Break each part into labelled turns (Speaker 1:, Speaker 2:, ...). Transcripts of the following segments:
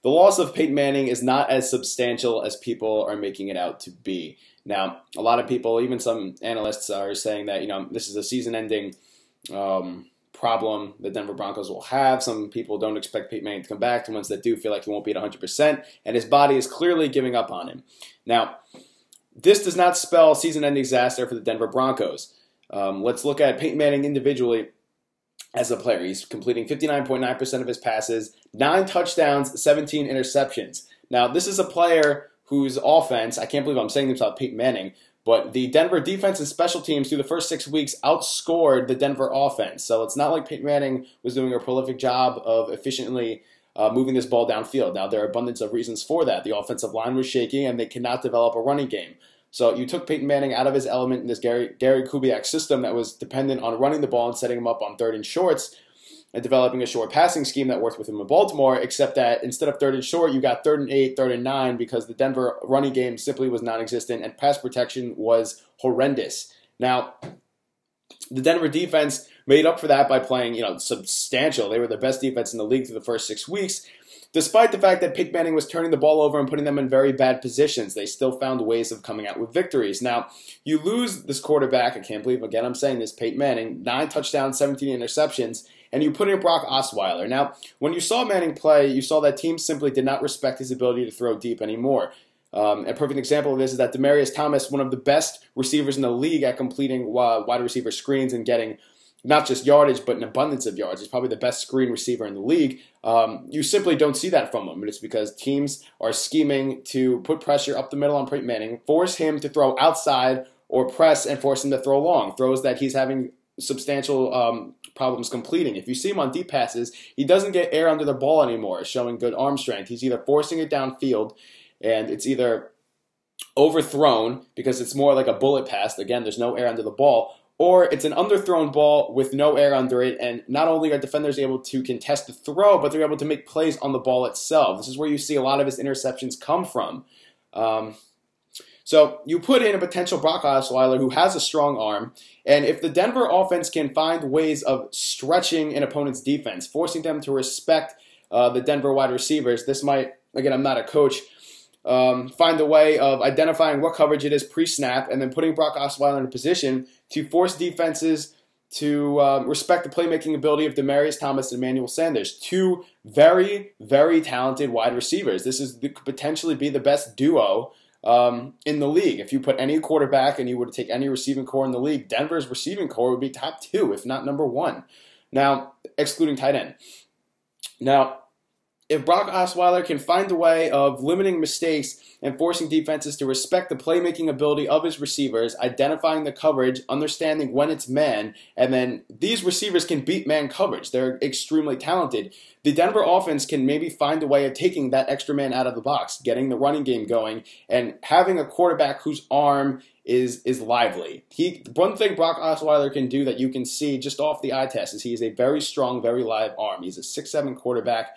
Speaker 1: The loss of Peyton Manning is not as substantial as people are making it out to be. Now, a lot of people, even some analysts, are saying that this is a season-ending problem the Denver Broncos will have. Some people don't expect Peyton Manning to come back. The ones that do feel like he won't be at 100%, and his body is clearly giving up on him. Now, this does not spell season-ending disaster for the Denver Broncos. Let's look at Peyton Manning individually as a player. He's completing 59.9% of his passes, 9 touchdowns, 17 interceptions. Now, this is a player whose offense, I can't believe I'm saying this about Peyton Manning, but the Denver defense and special teams through the first 6 weeks outscored the Denver offense. So it's not like Peyton Manning was doing a prolific job of efficiently moving this ball downfield. Now, there are abundance of reasons for that. The offensive line was shaky, and they cannot develop a running game. So you took Peyton Manning out of his element in this Gary Kubiak system that was dependent on running the ball and setting him up on 3rd and shorts and developing a short passing scheme that worked with him in Baltimore, except that instead of 3rd and short, you got 3rd and 8, 3rd and 9 because the Denver running game simply was non-existent and pass protection was horrendous. Now, the Denver defense made up for that by playing, substantial. They were the best defense in the league through the first 6 weeks. Despite the fact that Peyton Manning was turning the ball over and putting them in very bad positions, they still found ways of coming out with victories. Now, you lose this quarterback, I can't believe, again, I'm saying this, Peyton Manning, 9 touchdowns, 17 interceptions, and you put in Brock Osweiler. Now, when you saw Manning play, you saw that teams simply did not respect his ability to throw deep anymore. A perfect example of this is that Demaryius Thomas, one of the best receivers in the league at completing wide receiver screens and getting not just yardage, but an abundance of yards. He's probably the best screen receiver in the league. You simply don't see that from him. And it's because teams are scheming to put pressure up the middle on Peyton Manning, force him to throw outside or press and force him to throw long. Throws that he's having substantial problems completing. If you see him on deep passes, he doesn't get air under the ball anymore, showing good arm strength. He's either forcing it downfield, and it's either overthrown because it's more like a bullet pass. Again, there's no air under the ball. Or it's an underthrown ball with no air under it, and not only are defenders able to contest the throw, but they're able to make plays on the ball itself. This is where you see a lot of his interceptions come from. So you put in a potential Brock Osweiler who has a strong arm, and if the Denver offense can find ways of stretching an opponent's defense, forcing them to respect the Denver wide receivers, this might, again, I'm not a coach, find a way of identifying what coverage it is pre-snap and then putting Brock Osweiler in a position to force defenses to respect the playmaking ability of Demaryius Thomas and Emmanuel Sanders, 2 very, very talented wide receivers. This could potentially be the best duo in the league. If you put any quarterback and you were to take any receiving core in the league, Denver's receiving core would be top 2, if not number 1. Now, excluding tight end. Now, if Brock Osweiler can find a way of limiting mistakes and forcing defenses to respect the playmaking ability of his receivers, identifying the coverage, understanding when it's man, and then these receivers can beat man coverage. They're extremely talented. The Denver offense can maybe find a way of taking that extra man out of the box, getting the running game going, and having a quarterback whose arm is lively. One thing Brock Osweiler can do that you can see just off the eye test is he is a very strong, very live arm. He's a 6'7" quarterback.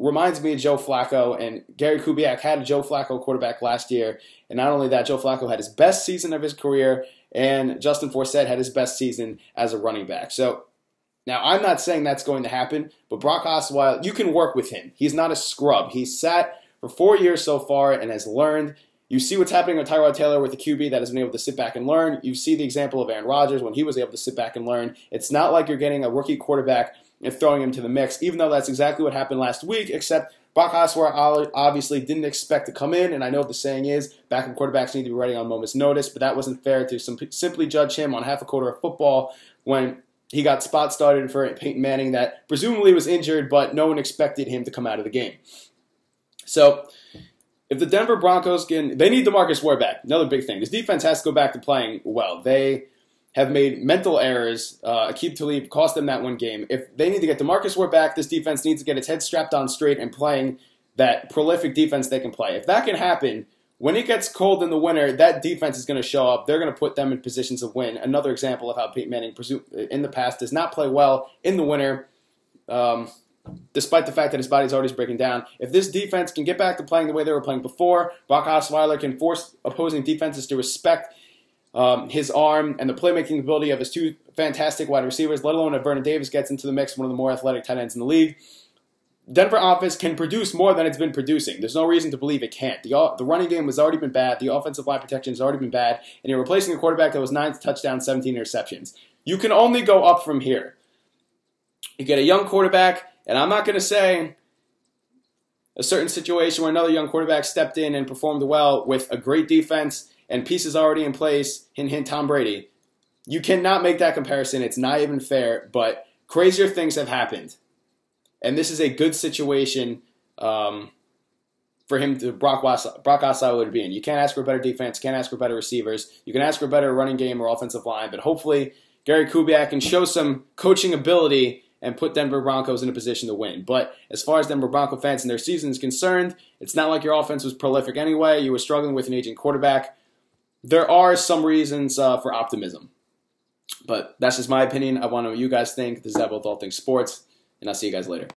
Speaker 1: Reminds me of Joe Flacco, and Gary Kubiak had a Joe Flacco quarterback last year, and not only that, Joe Flacco had his best season of his career, and Justin Forsett had his best season as a running back. So, now I'm not saying that's going to happen, but Brock Osweiler, you can work with him. He's not a scrub. He's sat for 4 years so far and has learned. You see what's happening with Tyrod Taylor with the QB that has been able to sit back and learn. You see the example of Aaron Rodgers when he was able to sit back and learn. It's not like you're getting a rookie quarterback and throwing him to the mix, even though that's exactly what happened last week, except Brock Osweiler obviously didn't expect to come in, and I know what the saying is, backup quarterbacks need to be ready on a moment's notice, but that wasn't fair to simply judge him on half a quarter of football when he got spot started for Peyton Manning that presumably was injured, but no one expected him to come out of the game. So, if the Denver Broncos they need DeMarcus Ware back. Another big thing. This defense has to go back to playing well. They have made mental errors. Aqib Talib cost them that one game. If they need to get DeMarcus Ware back, this defense needs to get its head strapped on straight and playing that prolific defense they can play. If that can happen, when it gets cold in the winter, that defense is going to show up. They're going to put them in positions of win. Another example of how Peyton Manning in the past does not play well in the winter, despite the fact that his body's already breaking down. If this defense can get back to playing the way they were playing before, Brock Osweiler can force opposing defenses to respect his arm and the playmaking ability of his 2 fantastic wide receivers, let alone if Vernon Davis gets into the mix, one of the more athletic tight ends in the league. Denver offense can produce more than it's been producing. There's no reason to believe it can't. The running game has already been bad. The offensive line protection has already been bad. And you're replacing a quarterback that was 9 touchdowns, 17 interceptions. You can only go up from here. You get a young quarterback, and I'm not going to say a certain situation where another young quarterback stepped in and performed well with a great defense and pieces already in place, hint, hint, Tom Brady. You cannot make that comparison. It's not even fair, but crazier things have happened. And this is a good situation for him to Brock Osweiler to be in. You can't ask for a better defense. Can't ask for better receivers. You can ask for a better running game or offensive line. But hopefully, Gary Kubiak can show some coaching ability and put Denver Broncos in a position to win. But as far as Denver Bronco fans and their season is concerned, it's not like your offense was prolific anyway. You were struggling with an aging quarterback. There are some reasons for optimism. But that's just my opinion. I want to know what you guys think. This is About All Things Sports, and I'll see you guys later.